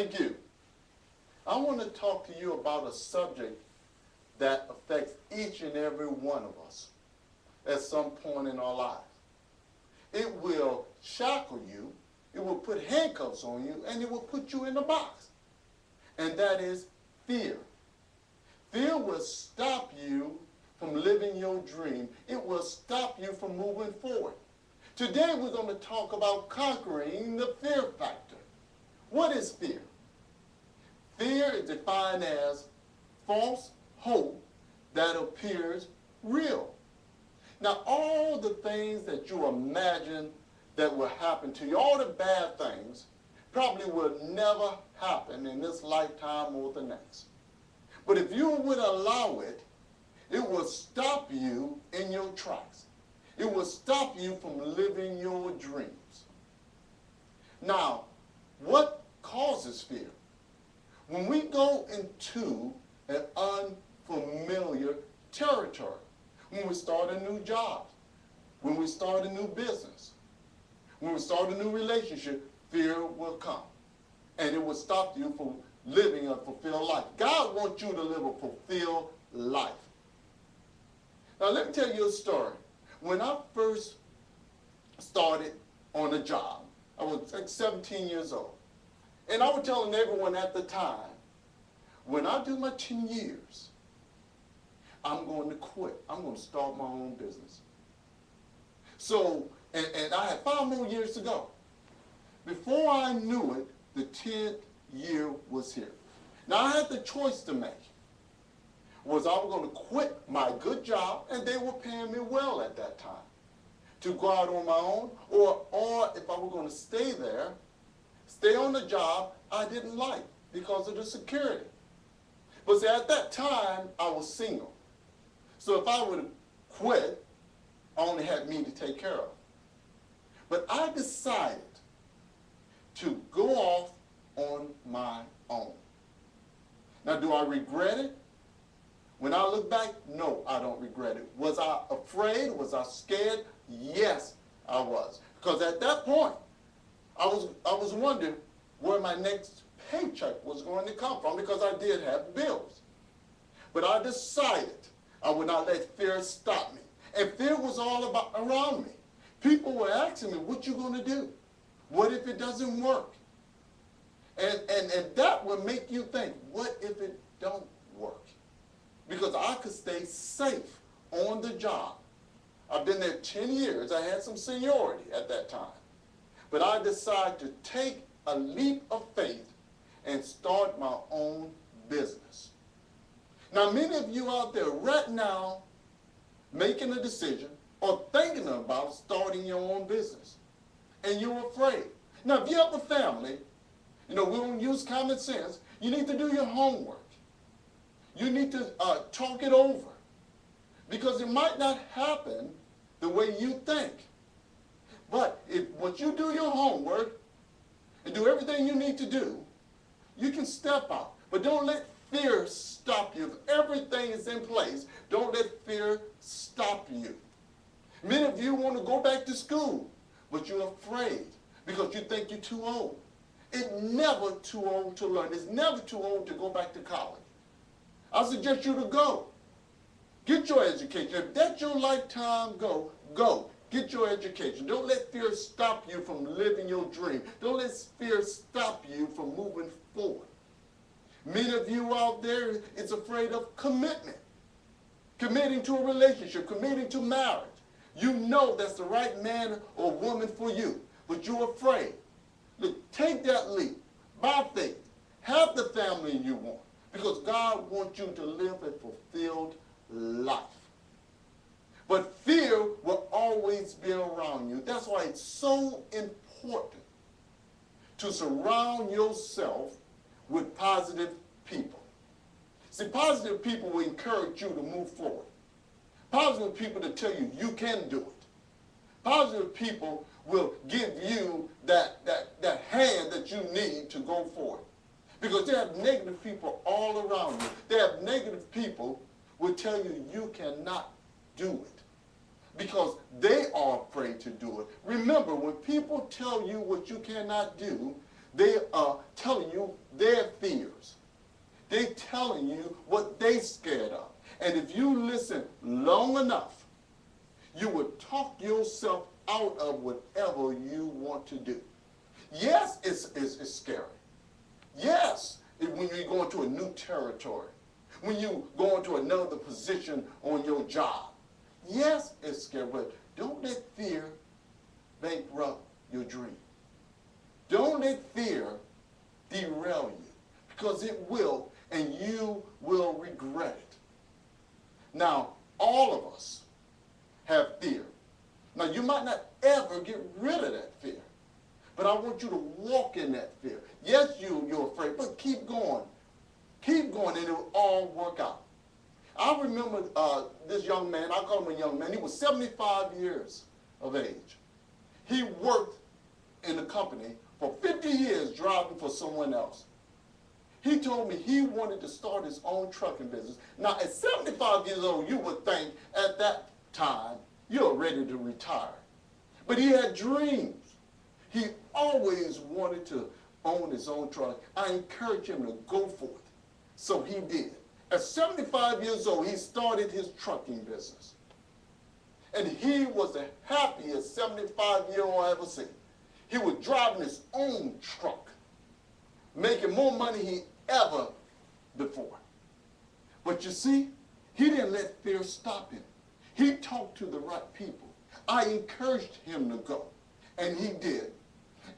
Thank you. I want to talk to you about a subject that affects each and every one of us at some point in our lives. It will shackle you, it will put handcuffs on you, and it will put you in a box. And that is fear. Fear will stop you from living your dream. It will stop you from moving forward. Today we're going to talk about conquering the fear factor. What is fear? Fear is defined as false hope that appears real. Now, all the things that you imagine that will happen to you, all the bad things, probably will never happen in this lifetime or the next. But if you would allow it, it will stop you in your tracks. It will stop you from living your dreams. Now, what causes fear? When we go into an unfamiliar territory, when we start a new job, when we start a new business, when we start a new relationship, fear will come. And it will stop you from living a fulfilled life. God wants you to live a fulfilled life. Now let me tell you a story. When I first started on a job, I was like 17 years old. And I was telling everyone at the time, when I do my 10 years, I'm going to quit. I'm going to start my own business. So, and I had 5 more years to go. Before I knew it, the 10th year was here. Now I had the choice to make. Was I was going to quit my good job, and they were paying me well at that time, to go out on my own, or if I were going to stay there, stay on the job I didn't like because of the security. But see, at that time, I was single. So if I would have quit, I only had me to take care of. But I decided to go off on my own. Now, do I regret it? When I look back, no, I don't regret it. Was I afraid? Was I scared? Yes, I was. Because at that point, I was wondering where my next paycheck was going to come from, because I did have bills. But I decided I would not let fear stop me. And fear was all around me. People were asking me, what you going to do? What if it doesn't work? And that would make you think, what if it don't work? Because I could stay safe on the job. I've been there 10 years. I had some seniority at that time. But I decided to take a leap of faith and start my own business. Now, many of you out there right now making a decision or thinking about starting your own business, and you're afraid. Now, if you have a family, we don't use common sense, you need to do your homework. You need to talk it over, because it might not happen the way you think. But if once you do your homework and do everything you need to do, you can step out. But don't let fear stop you. If everything is in place, don't let fear stop you. Many of you want to go back to school, but you're afraid because you think you're too old. It's never too old to learn. It's never too old to go back to college. I suggest you to go. Get your education. If that's your lifetime goal, go. Get your education. Don't let fear stop you from living your dream. Don't let fear stop you from moving forward. Many of you out there is afraid of commitment. Committing to a relationship, committing to marriage. You know that's the right man or woman for you, but you're afraid. Look, take that leap by faith. Have the family you want, because God wants you to live a fulfilled life. But fear will always be around you. That's why it's so important to surround yourself with positive people. See, positive people will encourage you to move forward. Positive people to tell you you can do it. Positive people will give you that hand that you need to go forward. Because they have negative people all around you. They have negative people who will tell you you cannot do it, because they are afraid to do it. Remember, when people tell you what you cannot do, They are telling you their fears. They're telling you what they're scared of. And if you listen long enough, you will talk yourself out of whatever you want to do. Yes, it's scary. Yes, when you go into a new territory, when you go into another position on your job. Yes, it's scary, but don't let fear bankrupt your dream. Don't let fear derail you, because it will, and you will regret it. Now, all of us have fear. Now, you might not ever get rid of that fear, but I want you to walk in that fear. Yes, you're afraid, but keep going. Keep going, and it will all work out. I remember this young man, I call him a young man, he was 75 years of age. He worked in the company for 50 years driving for someone else. He told me he wanted to start his own trucking business. Now, at 75 years old, you would think at that time you're ready to retire. But he had dreams. He always wanted to own his own truck. I encouraged him to go for it. So he did. At 75 years old, he started his trucking business. And he was the happiest 75-year-old I ever seen. He was driving his own truck, making more money he ever before. But you see, he didn't let fear stop him. He talked to the right people. I encouraged him to go, and he did.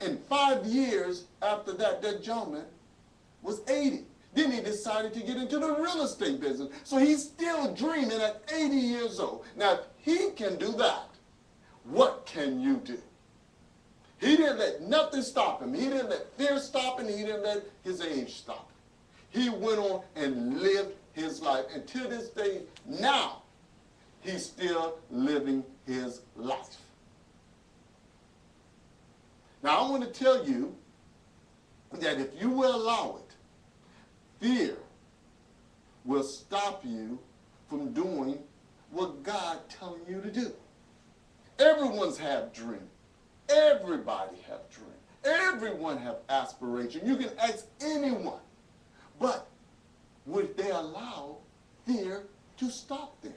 And 5 years after that, that gentleman was 80. Then he decided to get into the real estate business. So he's still dreaming at 80 years old. Now, if he can do that, what can you do? He didn't let nothing stop him. He didn't let fear stop him. He didn't let his age stop him. He went on and lived his life. And to this day, now, he's still living his life. Now, I want to tell you that if you will allow it, fear will stop you from doing what God telling you to do. Everyone's have dreams. Everybody have dreams. Everyone have aspiration. You can ask anyone. But would they allow fear to stop them?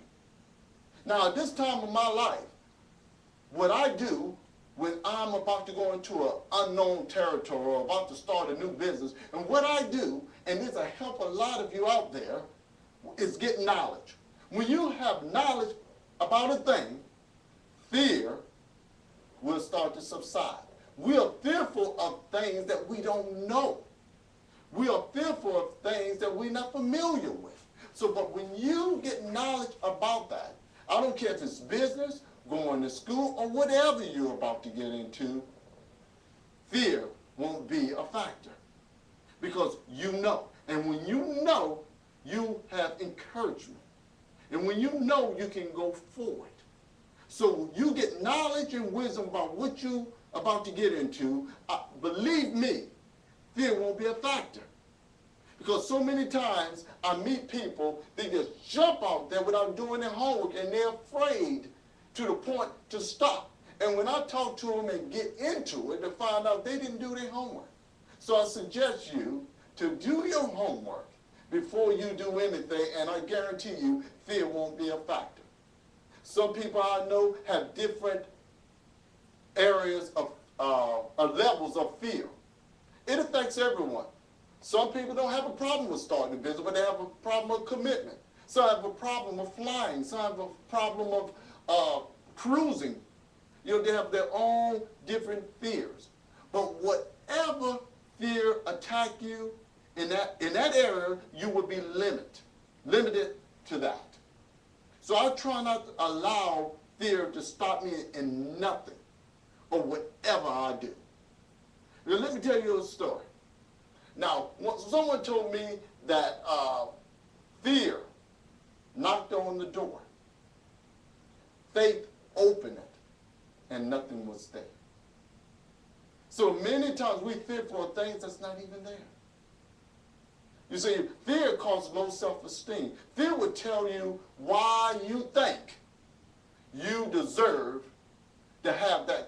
Now, at this time of my life, what I do when I'm about to go into an unknown territory or about to start a new business, and what I do, and this will help a lot of you out there, is get knowledge. When you have knowledge about a thing, fear will start to subside. We are fearful of things that we don't know. We are fearful of things that we're not familiar with. So, but when you get knowledge about that, I don't care if it's business, going to school, or whatever you're about to get into, fear won't be a factor. Because you know. And when you know, you have encouragement. And when you know, you can go forward. So you get knowledge and wisdom about what you're about to get into. Believe me, fear won't be a factor. Because so many times I meet people, they just jump out there without doing their homework, and they're afraid to the point to stop. And when I talk to them and get into it, to find out they didn't do their homework. So I suggest you to do your homework before you do anything, and I guarantee you fear won't be a factor. Some people I know have different areas of levels of fear. It affects everyone. Some people don't have a problem with starting a business, but they have a problem with commitment. Some have a problem with flying. Some have a problem of cruising. You know, they have their own different fears. But whatever fear attack you in that area, you will be limited to that. So I try not to allow fear to stop me in nothing or whatever I do. Now, let me tell you a story. Now, someone told me that fear knocked on the door. Faith opened it, and nothing was there. So many times we fear for things that's not even there. You see, fear causes low self-esteem. Fear would tell you why you think you deserve to have that